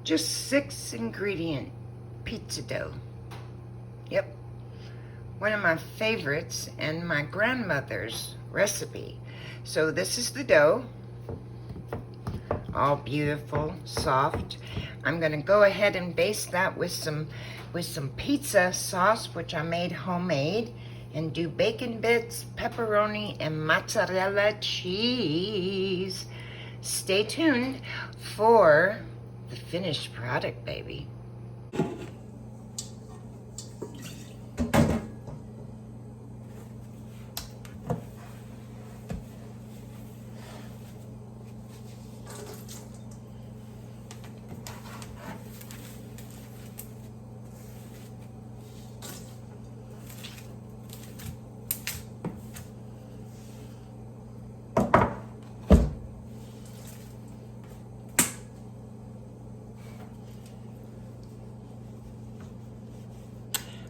Just 6-ingredient pizza dough. Yep. One of my favorites and my grandmother's recipe. So this is the dough. All beautiful, soft. I'm gonna go ahead and baste that with some pizza sauce, which I made homemade, and do bacon bits, pepperoni, and mozzarella cheese. Stay tuned for the finished product, baby.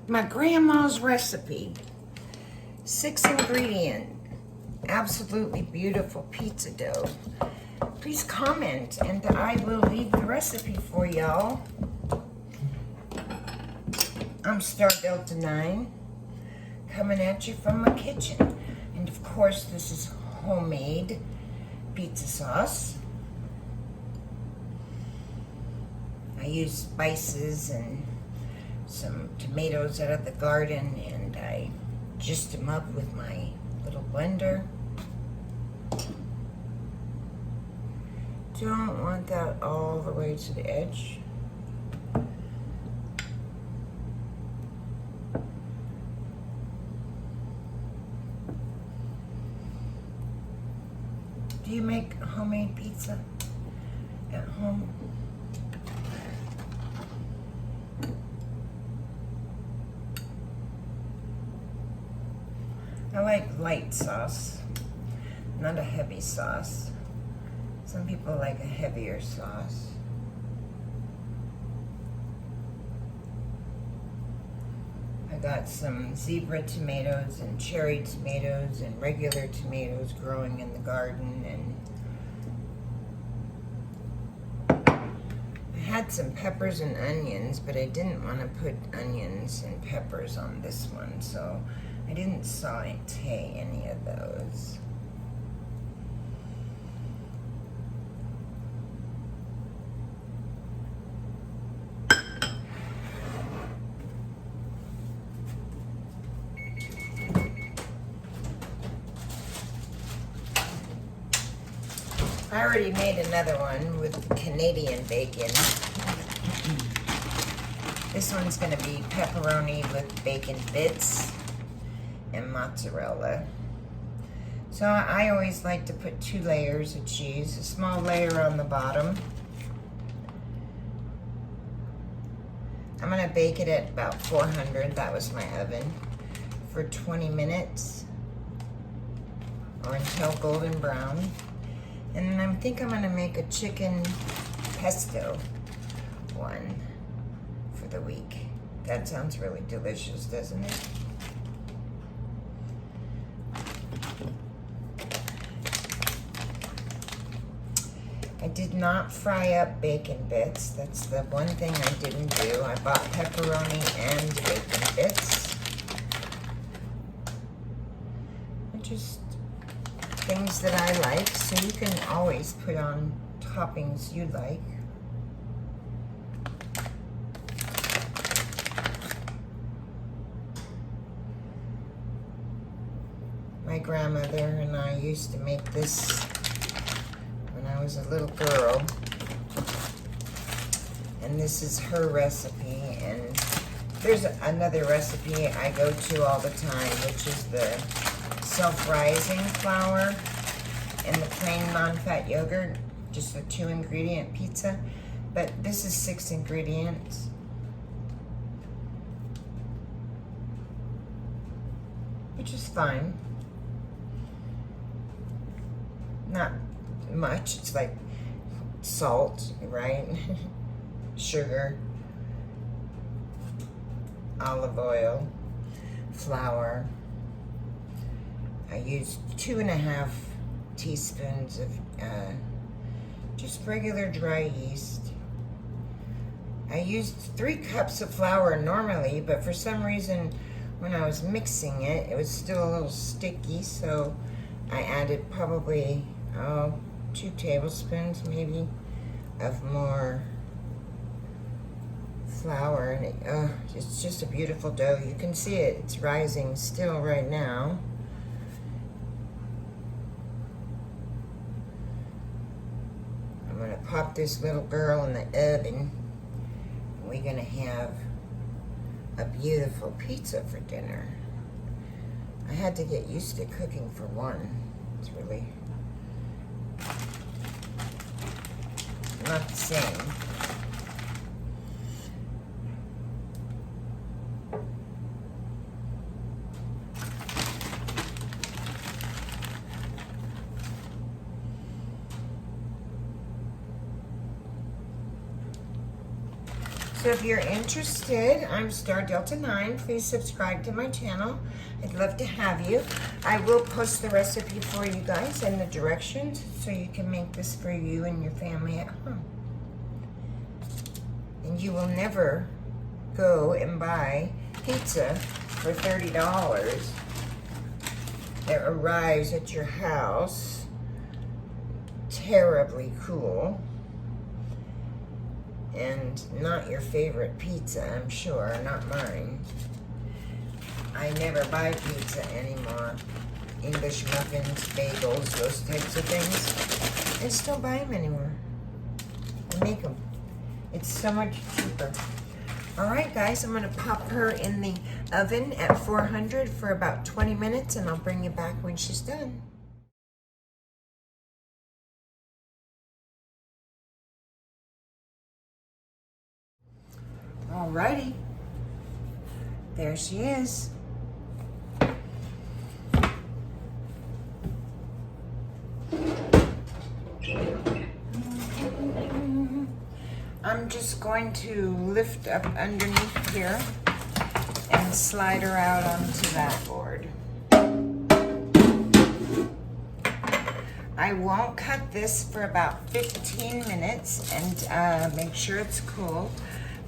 My grandma's recipe, 6-ingredient, absolutely beautiful pizza dough. Please comment and I will leave the recipe for y'all. I'm Star Delta 9, coming at you from my kitchen. And of course, this is homemade pizza sauce. I use spices and some tomatoes out of the garden, and I juiced them up with my little blender. Don't want that all the way to the edge. Do you make homemade pizza at home? I like light sauce, not a heavy sauce. Some people like a heavier sauce. I got some zebra tomatoes and cherry tomatoes and regular tomatoes growing in the garden, and I had some peppers and onions, but I didn't want to put onions and peppers on this one, so I didn't saute any of those. I already made another one with Canadian bacon. This one's going to be pepperoni with bacon bits and mozzarella. So I always like to put 2 layers of cheese, a small layer on the bottom. I'm gonna bake it at about 400, that was my oven, for 20 minutes or until golden brown. And then I think I'm gonna make a chicken pesto one for the week. That sounds really delicious, doesn't it? I did not fry up bacon bits. That's the one thing I didn't do. I bought pepperoni and bacon bits. Just things that I like, so you can always put on toppings you like. My grandmother and I used to make this when I was a little girl, and this is her recipe. And there's another recipe I go to all the time, which is the self-rising flour and the plain non-fat yogurt, just a 2-ingredient pizza, but this is 6 ingredients. Which is fine. Not much. It's like salt, right? Sugar, olive oil, flour. I used 2.5 teaspoons of just regular dry yeast. I used 3 cups of flour normally, but for some reason when I was mixing it, it was still a little sticky, so I added probably 2 tablespoons maybe of more flour, and it's just a beautiful dough. You can see it, it's rising still right now. I'm gonna pop this little girl in the oven. We're gonna have a beautiful pizza for dinner. I had to get used to cooking for one. It's really not the same. So if you're interested, I'm Star Delta 9. Please subscribe to my channel. I'd love to have you. I will post the recipe for you guys and the directions so you can make this for you and your family at home. And you will never go and buy pizza for $30 that arrives at your house terribly cool. And not your favorite pizza, I'm sure, not mine. I never buy pizza anymore. English muffins, bagels, those types of things. I just don't buy them anymore. I make them. It's so much cheaper. All right, guys, I'm gonna pop her in the oven at 400 for about 20 minutes, and I'll bring you back when she's done. Alrighty, there she is. I'm just going to lift up underneath here and slide her out onto that board. I won't cut this for about 15 minutes and make sure it's cool.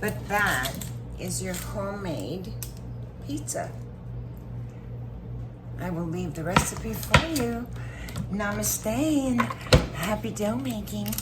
But that is your homemade pizza. I will leave the recipe for you. Namaste and happy dough making.